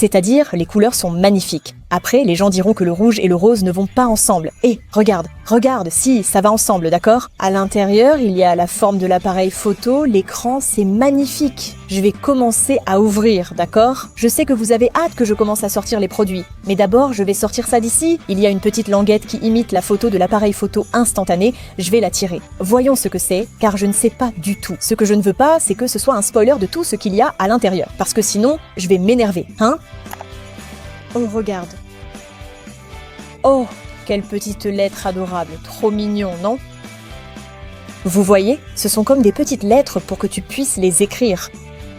C'est-à-dire, les couleurs sont magnifiques. Après, les gens diront que le rouge et le rose ne vont pas ensemble. Et regarde, si, ça va ensemble, d'accord? À l'intérieur, il y a la forme de l'appareil photo, l'écran, c'est magnifique. Je vais commencer à ouvrir, d'accord? Je sais que vous avez hâte que je commence à sortir les produits. Mais d'abord, je vais sortir ça d'ici. Il y a une petite languette qui imite la photo de l'appareil photo instantané. Je vais la tirer. Voyons ce que c'est, car je ne sais pas du tout. Ce que je ne veux pas, c'est que ce soit un spoiler de tout ce qu'il y a à l'intérieur. Parce que sinon, je vais m'énerver, hein? Oh, regarde. Oh, quelle petite lettre adorable, trop mignon, non? Vous voyez, ce sont comme des petites lettres pour que tu puisses les écrire.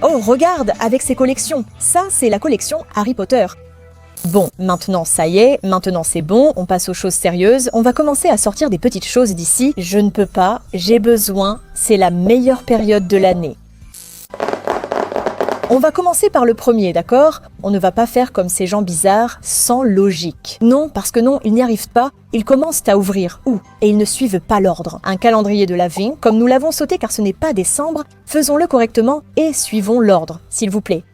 Oh, regarde, avec ces collections. Ça, c'est la collection Harry Potter. Bon, maintenant ça y est, maintenant c'est bon, on passe aux choses sérieuses. On va commencer à sortir des petites choses d'ici. Je ne peux pas, j'ai besoin, c'est la meilleure période de l'année. On va commencer par le premier, d'accord? On ne va pas faire comme ces gens bizarres, sans logique. Non, parce que non, ils n'y arrivent pas, ils commencent à ouvrir. Et ils ne suivent pas l'ordre. Un calendrier de l'Avent, comme nous l'avons sauté car ce n'est pas décembre, faisons-le correctement et suivons l'ordre, s'il vous plaît.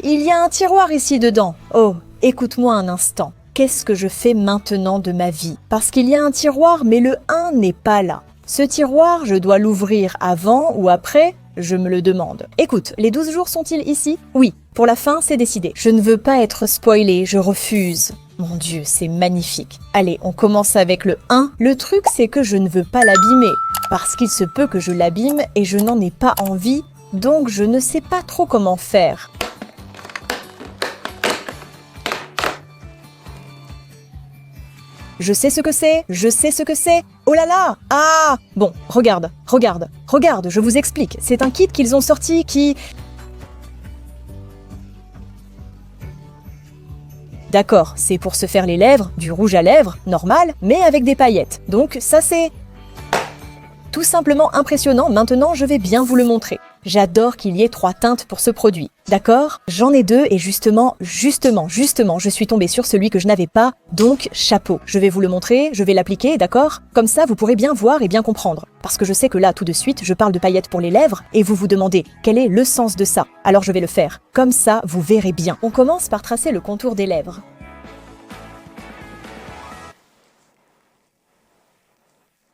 Il y a un tiroir ici dedans. Oh, écoute-moi un instant. Qu'est-ce que je fais maintenant de ma vie? Parce qu'il y a un tiroir, mais le 1 n'est pas là. Ce tiroir, je dois l'ouvrir avant ou après? Je me le demande. Écoute, les 12 jours sont-ils ici? Oui, pour la fin, c'est décidé. Je ne veux pas être spoilée, je refuse. Mon Dieu, c'est magnifique. Allez, on commence avec le 1. Le truc, c'est que je ne veux pas l'abîmer. Parce qu'il se peut que je l'abîme et je n'en ai pas envie, donc je ne sais pas trop comment faire. Je sais ce que c'est, Oh là là! Ah! Bon, regarde, je vous explique. C'est un kit qu'ils ont sorti qui... D'accord, c'est pour se faire les lèvres, du rouge à lèvres, normal, mais avec des paillettes. Donc ça c'est... tout simplement impressionnant, maintenant je vais bien vous le montrer. J'adore qu'il y ait 3 teintes pour ce produit. D'accord? J'en ai 2 et justement, je suis tombée sur celui que je n'avais pas, donc chapeau. Je vais vous le montrer, je vais l'appliquer, d'accord? Comme ça, vous pourrez bien voir et bien comprendre. Parce que je sais que là, tout de suite, je parle de paillettes pour les lèvres et vous vous demandez quel est le sens de ça. Alors je vais le faire. Comme ça, vous verrez bien. On commence par tracer le contour des lèvres.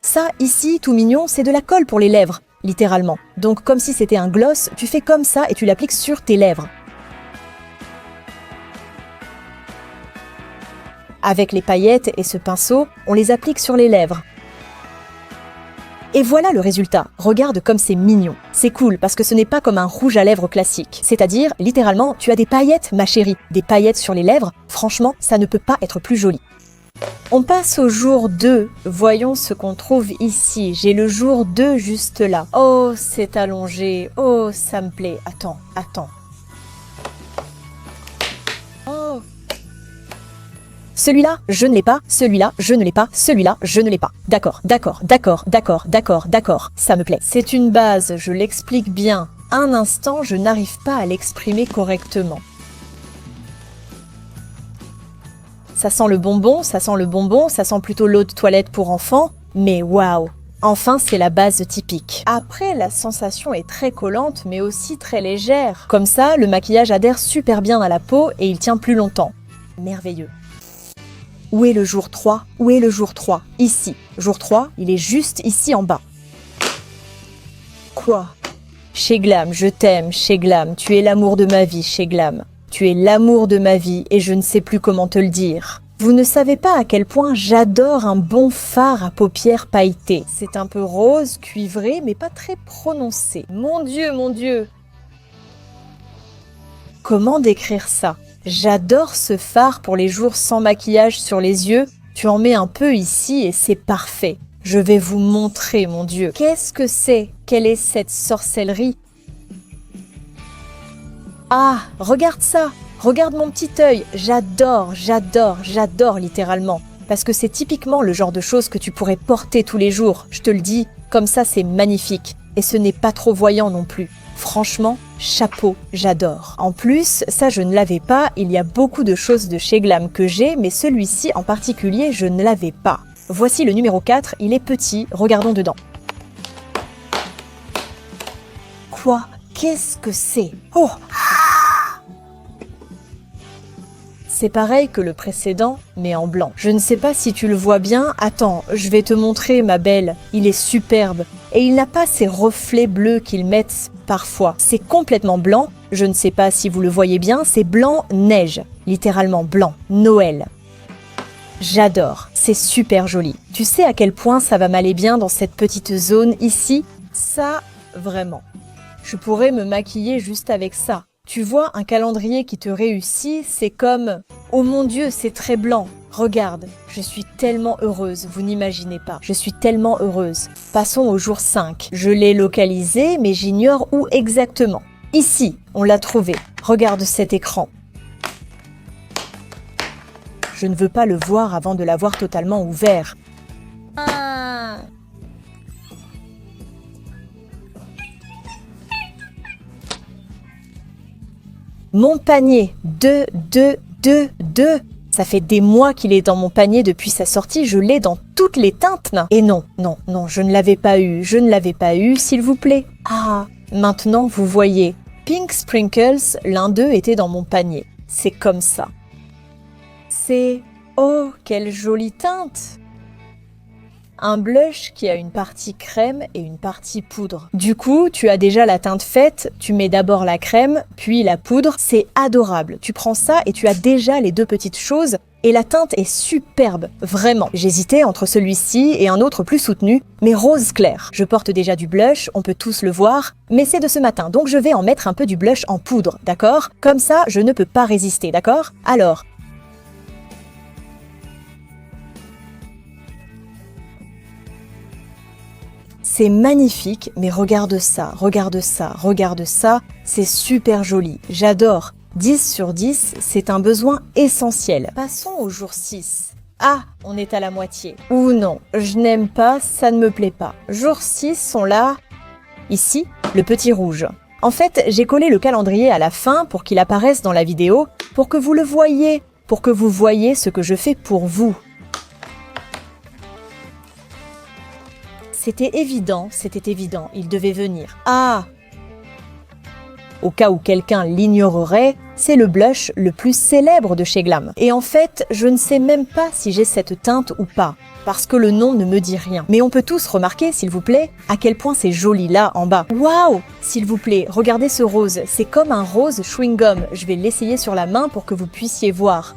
Ça, ici, tout mignon, c'est de la colle pour les lèvres. Littéralement. Donc comme si c'était un gloss, tu fais comme ça et tu l'appliques sur tes lèvres. Avec les paillettes et ce pinceau, on les applique sur les lèvres. Et voilà le résultat. Regarde comme c'est mignon. C'est cool parce que ce n'est pas comme un rouge à lèvres classique. C'est-à-dire, littéralement, tu as des paillettes, ma chérie. Des paillettes sur les lèvres. Franchement, ça ne peut pas être plus joli. On passe au jour 2. Voyons ce qu'on trouve ici. J'ai le jour 2 juste là. Oh, c'est allongé. Oh, ça me plaît. Attends. Oh. Celui-là, je ne l'ai pas. Celui-là, je ne l'ai pas. Celui-là, je ne l'ai pas. D'accord. Ça me plaît. C'est une base, je l'explique bien. Un instant, je n'arrive pas à l'exprimer correctement. Ça sent le bonbon, ça sent plutôt l'eau de toilette pour enfants, mais waouh! Enfin, c'est la base typique. Après, la sensation est très collante, mais aussi très légère. Comme ça, le maquillage adhère super bien à la peau et il tient plus longtemps. Merveilleux. Où est le jour 3? Ici. Jour 3, il est juste ici en bas. Quoi? Chez Glam, je t'aime, chez Glam. Tu es l'amour de ma vie, chez Glam. Tu es l'amour de ma vie et je ne sais plus comment te le dire. Vous ne savez pas à quel point j'adore un bon fard à paupières pailleté. C'est un peu rose, cuivré, mais pas très prononcé. Mon Dieu! Comment décrire ça? J'adore ce fard pour les jours sans maquillage sur les yeux. Tu en mets un peu ici et c'est parfait. Je vais vous montrer, mon Dieu. Qu'est-ce que c'est? Quelle est cette sorcellerie? Ah, regarde ça! Regarde mon petit œil! J'adore littéralement. Parce que c'est typiquement le genre de choses que tu pourrais porter tous les jours. Je te le dis, comme ça c'est magnifique. Et ce n'est pas trop voyant non plus. Franchement, chapeau, j'adore. En plus, ça je ne l'avais pas, il y a beaucoup de choses de chez Glam que j'ai, mais celui-ci en particulier, je ne l'avais pas. Voici le numéro 4, il est petit, regardons dedans. Quoi? Qu'est-ce que c'est? Oh! C'est pareil que le précédent, mais en blanc. Je ne sais pas si tu le vois bien. Attends, je vais te montrer, ma belle. Il est superbe. Et il n'a pas ces reflets bleus qu'ils mettent parfois. C'est complètement blanc. Je ne sais pas si vous le voyez bien. C'est blanc neige. Littéralement blanc. Noël. J'adore. C'est super joli. Tu sais à quel point ça va m'aller bien dans cette petite zone ici? Ça, vraiment. Je pourrais me maquiller juste avec ça. Tu vois, un calendrier qui te réussit, c'est comme « Oh mon Dieu, c'est très blanc. Regarde, je suis tellement heureuse, vous n'imaginez pas. Je suis tellement heureuse. » Passons au jour 5. Je l'ai localisé, mais j'ignore où exactement. Ici, on l'a trouvé. Regarde cet écran. Je ne veux pas le voir avant de l'avoir totalement ouvert. Mon panier, 2. Ça fait des mois qu'il est dans mon panier depuis sa sortie, je l'ai dans toutes les teintes. Et non, je ne l'avais pas eu, s'il vous plaît. Ah, maintenant vous voyez, Pink Sprinkles, l'un d'eux était dans mon panier. C'est comme ça. C'est... Oh, quelle jolie teinte! Un blush qui a une partie crème et une partie poudre. Du coup, tu as déjà la teinte faite, tu mets d'abord la crème, puis la poudre. C'est adorable. Tu prends ça et tu as déjà les deux petites choses et la teinte est superbe, vraiment. J'hésitais entre celui-ci et un autre plus soutenu, mais rose clair. Je porte déjà du blush, on peut tous le voir, mais c'est de ce matin, donc je vais en mettre un peu du blush en poudre, d'accord? Comme ça, je ne peux pas résister, d'accord? Alors... C'est magnifique, mais regarde ça, c'est super joli, j'adore. 10 sur 10, c'est un besoin essentiel. Passons au jour 6. Ah, on est à la moitié. Ou non, je n'aime pas, ça ne me plaît pas. Jour 6, on l'a... Ici, le petit rouge. En fait, j'ai collé le calendrier à la fin pour qu'il apparaisse dans la vidéo, pour que vous le voyiez, pour que vous voyiez ce que je fais pour vous. C'était évident, il devait venir. Ah! Au cas où quelqu'un l'ignorerait, c'est le blush le plus célèbre de chez Glam. Et en fait, je ne sais même pas si j'ai cette teinte ou pas, parce que le nom ne me dit rien. Mais on peut tous remarquer, s'il vous plaît, à quel point c'est joli là, en bas. Waouh! S'il vous plaît, regardez ce rose, c'est comme un rose chewing-gum. Je vais l'essayer sur la main pour que vous puissiez voir.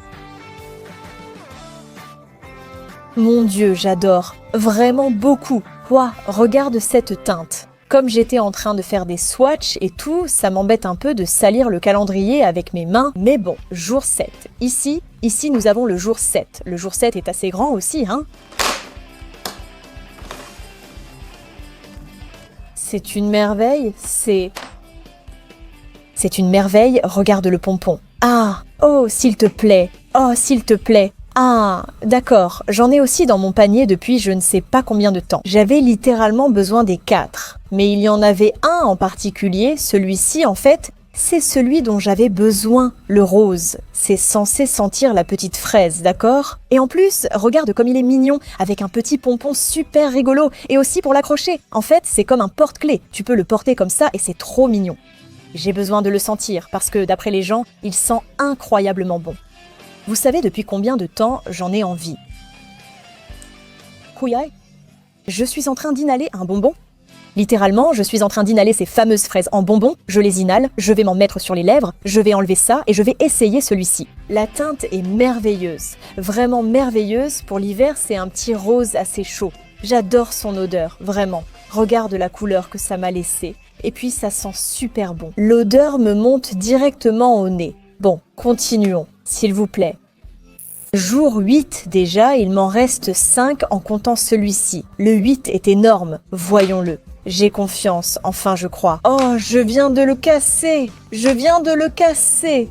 Mon Dieu, j'adore, vraiment beaucoup. Ouah, regarde cette teinte. Comme j'étais en train de faire des swatchs et tout, ça m'embête un peu de salir le calendrier avec mes mains. Mais bon, jour 7. Ici, nous avons le jour 7. Le jour 7 est assez grand aussi, hein? C'est une merveille, c'est une merveille, regarde le pompon. Ah, oh, s'il te plaît, oh, s'il te plaît. Ah, d'accord, j'en ai aussi dans mon panier depuis je ne sais pas combien de temps. J'avais littéralement besoin des 4, mais il y en avait un en particulier, celui-ci en fait, c'est celui dont j'avais besoin, le rose. C'est censé sentir la petite fraise, d'accord? Et en plus, regarde comme il est mignon, avec un petit pompon super rigolo, et aussi pour l'accrocher. En fait, c'est comme un porte-clés, tu peux le porter comme ça et c'est trop mignon. J'ai besoin de le sentir, parce que d'après les gens, il sent incroyablement bon. Vous savez depuis combien de temps j'en ai envie? Couillaille? Je suis en train d'inhaler un bonbon. Littéralement, je suis en train d'inhaler ces fameuses fraises en bonbon. Je les inhale, je vais m'en mettre sur les lèvres, je vais enlever ça et je vais essayer celui-ci. La teinte est merveilleuse, vraiment merveilleuse. Pour l'hiver, c'est un petit rose assez chaud. J'adore son odeur, vraiment. Regarde la couleur que ça m'a laissé. Et puis ça sent super bon. L'odeur me monte directement au nez. Bon, continuons, s'il vous plaît. Jour 8 déjà, il m'en reste 5 en comptant celui-ci. Le 8 est énorme, voyons-le. J'ai confiance, enfin je crois. Oh, je viens de le casser!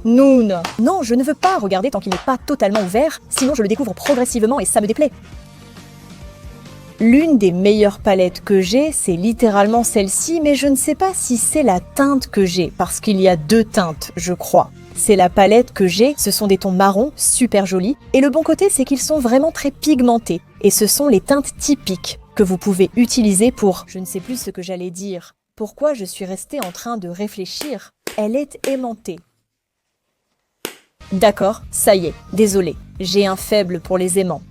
Noun! Non, je ne veux pas regarder tant qu'il n'est pas totalement ouvert, sinon je le découvre progressivement et ça me déplaît. L'une des meilleures palettes que j'ai, c'est littéralement celle-ci, mais je ne sais pas si c'est la teinte que j'ai, parce qu'il y a 2 teintes, je crois. C'est la palette que j'ai, ce sont des tons marrons, super jolis, et le bon côté c'est qu'ils sont vraiment très pigmentés, et ce sont les teintes typiques que vous pouvez utiliser pour... Je ne sais plus ce que j'allais dire. Pourquoi je suis restée en train de réfléchir? Elle est aimantée. D'accord, ça y est, désolé, j'ai un faible pour les aimants.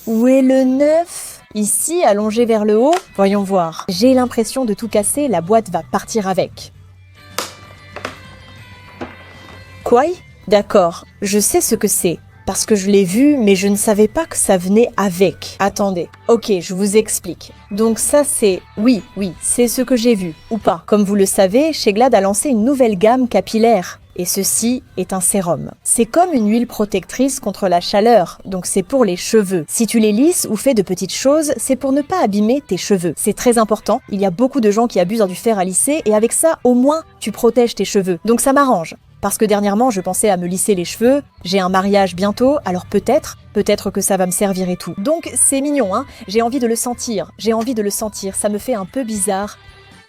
Où est le 9? Ici, allongé vers le haut? Voyons voir. J'ai l'impression de tout casser, la boîte va partir avec. Quoi? D'accord, je sais ce que c'est. Parce que je l'ai vu, mais je ne savais pas que ça venait avec. Attendez, ok, je vous explique. Donc ça c'est... Oui, c'est ce que j'ai vu, ou pas. Comme vous le savez, chez Glad a lancé une nouvelle gamme capillaire. Et ceci est un sérum. C'est comme une huile protectrice contre la chaleur, donc c'est pour les cheveux. Si tu les lisses ou fais de petites choses, c'est pour ne pas abîmer tes cheveux. C'est très important, il y a beaucoup de gens qui abusent du fer à lisser, et avec ça, au moins, tu protèges tes cheveux. Donc ça m'arrange. Parce que dernièrement, je pensais à me lisser les cheveux, j'ai un mariage bientôt, alors peut-être que ça va me servir et tout. Donc c'est mignon, hein, j'ai envie de le sentir, ça me fait un peu bizarre.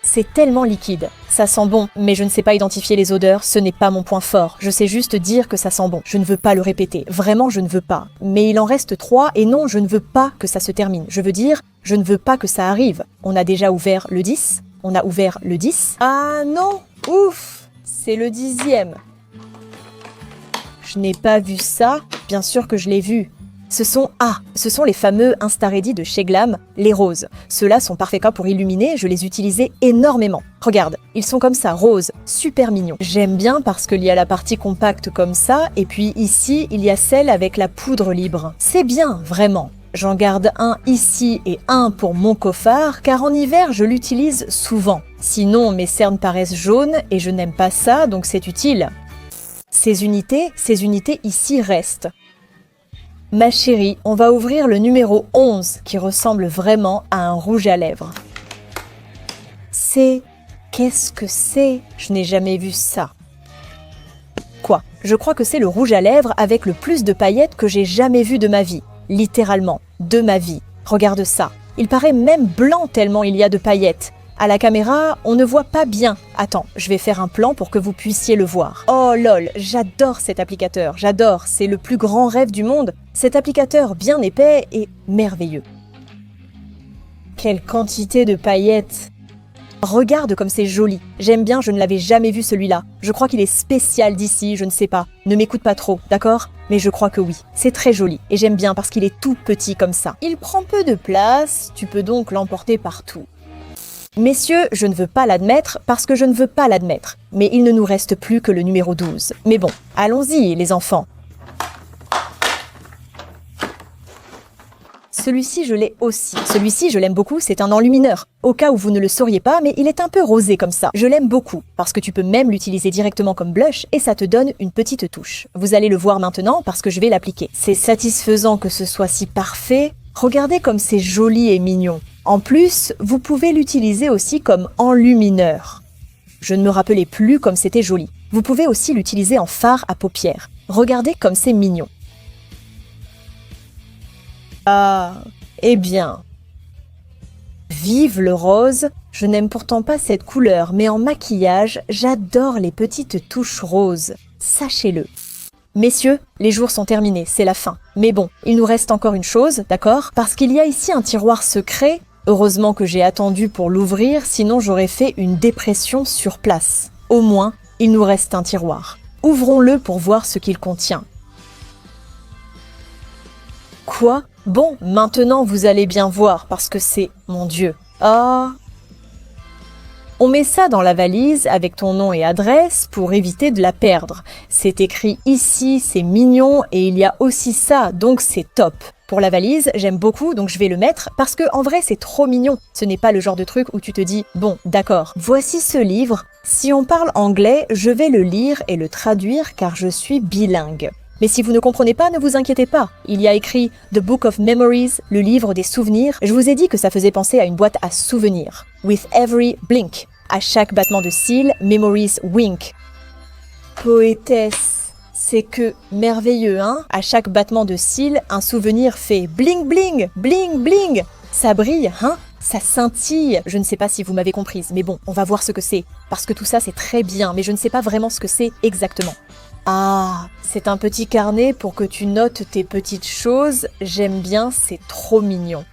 C'est tellement liquide, ça sent bon, mais je ne sais pas identifier les odeurs, ce n'est pas mon point fort. Je sais juste dire que ça sent bon, je ne veux pas le répéter, vraiment je ne veux pas. Mais il en reste 3 et non, je ne veux pas que ça se termine. Je veux dire, je ne veux pas que ça arrive. On a déjà ouvert le 10, on a ouvert le 10. Ah non, ouf! C'est le 10e. Je n'ai pas vu ça. Bien sûr que je l'ai vu. Ce sont les fameux Insta-Ready de chez Glam, les roses. Ceux-là sont parfaits cas pour illuminer, je les utilisais énormément. Regarde, ils sont comme ça, roses, super mignons. J'aime bien parce qu'il y a la partie compacte comme ça, et puis ici, il y a celle avec la poudre libre. C'est bien, vraiment. J'en garde un ici et un pour mon coffard, car en hiver, je l'utilise souvent. Sinon, mes cernes paraissent jaunes et je n'aime pas ça, donc c'est utile. Ces unités ici restent. Ma chérie, on va ouvrir le numéro 11, qui ressemble vraiment à un rouge à lèvres. Qu'est-ce que c'est? Je n'ai jamais vu ça. Quoi? Je crois que c'est le rouge à lèvres avec le plus de paillettes que j'ai jamais vu de ma vie. Littéralement, de ma vie. Regarde ça. Il paraît même blanc tellement il y a de paillettes. À la caméra, on ne voit pas bien. Attends, je vais faire un plan pour que vous puissiez le voir. Oh lol, j'adore cet applicateur, j'adore, c'est le plus grand rêve du monde. Cet applicateur bien épais et merveilleux. Quelle quantité de paillettes! Regarde comme c'est joli. J'aime bien, je ne l'avais jamais vu celui-là. Je crois qu'il est spécial d'ici, je ne sais pas. Ne m'écoute pas trop, d'accord? Mais je crois que oui. C'est très joli. Et j'aime bien parce qu'il est tout petit comme ça. Il prend peu de place, tu peux donc l'emporter partout. Messieurs, je ne veux pas l'admettre parce que je ne veux pas l'admettre. Mais il ne nous reste plus que le numéro 12. Mais bon, allons-y les enfants. Celui-ci, je l'ai aussi. Celui-ci, je l'aime beaucoup, c'est un enlumineur. Au cas où vous ne le sauriez pas, mais il est un peu rosé comme ça. Je l'aime beaucoup, parce que tu peux même l'utiliser directement comme blush et ça te donne une petite touche. Vous allez le voir maintenant parce que je vais l'appliquer. C'est satisfaisant que ce soit si parfait. Regardez comme c'est joli et mignon. En plus, vous pouvez l'utiliser aussi comme enlumineur. Je ne me rappelais plus comme c'était joli. Vous pouvez aussi l'utiliser en fard à paupières. Regardez comme c'est mignon. Ah, eh bien. Vive le rose. Je n'aime pourtant pas cette couleur, mais en maquillage, j'adore les petites touches roses. Sachez-le. Messieurs, les jours sont terminés, c'est la fin. Mais bon, il nous reste encore une chose, d'accord? Parce qu'il y a ici un tiroir secret. Heureusement que j'ai attendu pour l'ouvrir, sinon j'aurais fait une dépression sur place. Au moins, il nous reste un tiroir. Ouvrons-le pour voir ce qu'il contient. Quoi? Bon, maintenant vous allez bien voir, parce que c'est... Mon Dieu. Ah... On met ça dans la valise avec ton nom et adresse pour éviter de la perdre. C'est écrit ici, c'est mignon et il y a aussi ça, donc c'est top. Pour la valise, j'aime beaucoup, donc je vais le mettre parce que en vrai c'est trop mignon. Ce n'est pas le genre de truc où tu te dis « Bon, d'accord, voici ce livre. Si on parle anglais, je vais le lire et le traduire car je suis bilingue. » Mais si vous ne comprenez pas, ne vous inquiétez pas. Il y a écrit « The Book of Memories », le livre des souvenirs. Je vous ai dit que ça faisait penser à une boîte à souvenirs. « With every blink ». À chaque battement de cils, Memories wink. Poétesse, c'est que merveilleux, hein? À chaque battement de cils, un souvenir fait bling bling, bling bling. Ça brille, hein? Ça scintille. Je ne sais pas si vous m'avez comprise, mais bon, on va voir ce que c'est. Parce que tout ça, c'est très bien, mais je ne sais pas vraiment ce que c'est exactement. Ah, c'est un petit carnet pour que tu notes tes petites choses. J'aime bien, c'est trop mignon.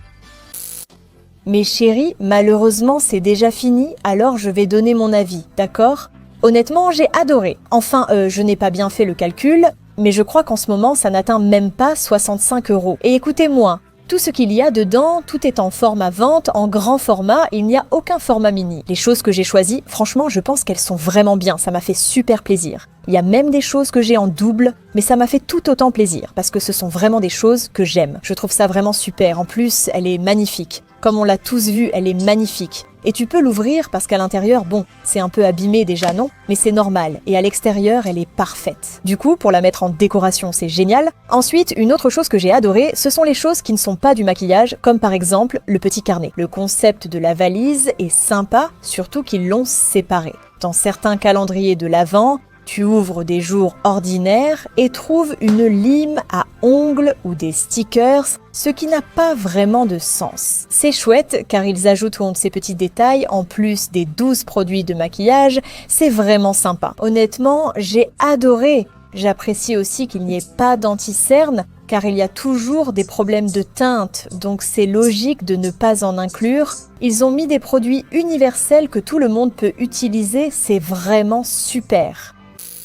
Mes chéris, malheureusement c'est déjà fini, alors je vais donner mon avis, d'accord? Honnêtement, j'ai adoré. Enfin, je n'ai pas bien fait le calcul, mais je crois qu'en ce moment, ça n'atteint même pas 65 €. Et écoutez-moi, tout ce qu'il y a dedans, tout est en format vente, en grand format, il n'y a aucun format mini. Les choses que j'ai choisies, franchement, je pense qu'elles sont vraiment bien, ça m'a fait super plaisir. Il y a même des choses que j'ai en double, mais ça m'a fait tout autant plaisir, parce que ce sont vraiment des choses que j'aime. Je trouve ça vraiment super, en plus, elle est magnifique. Comme on l'a tous vu, elle est magnifique. Et tu peux l'ouvrir parce qu'à l'intérieur, bon, c'est un peu abîmé déjà, non? Mais c'est normal. Et à l'extérieur, elle est parfaite. Du coup, pour la mettre en décoration, c'est génial. Ensuite, une autre chose que j'ai adorée, ce sont les choses qui ne sont pas du maquillage, comme par exemple le petit carnet. Le concept de la valise est sympa, surtout qu'ils l'ont séparé. Dans certains calendriers de l'Avent, tu ouvres des jours ordinaires et trouves une lime à ongles ou des stickers, ce qui n'a pas vraiment de sens. C'est chouette car ils ajoutent ces petits détails en plus des 12 produits de maquillage, c'est vraiment sympa. Honnêtement, j'ai adoré. J'apprécie aussi qu'il n'y ait pas d'anti-cerne car il y a toujours des problèmes de teinte, donc c'est logique de ne pas en inclure. Ils ont mis des produits universels que tout le monde peut utiliser, c'est vraiment super.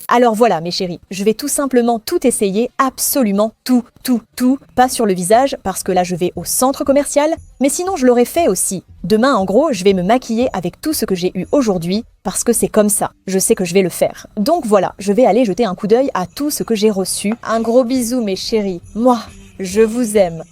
Alors voilà mes chéris, je vais tout simplement tout essayer, absolument tout, pas sur le visage parce que là je vais au centre commercial, mais sinon je l'aurais fait aussi. Demain en gros, je vais me maquiller avec tout ce que j'ai eu aujourd'hui parce que c'est comme ça, je sais que je vais le faire. Donc voilà, je vais aller jeter un coup d'œil à tout ce que j'ai reçu. Un gros bisou mes chéris, moi, je vous aime.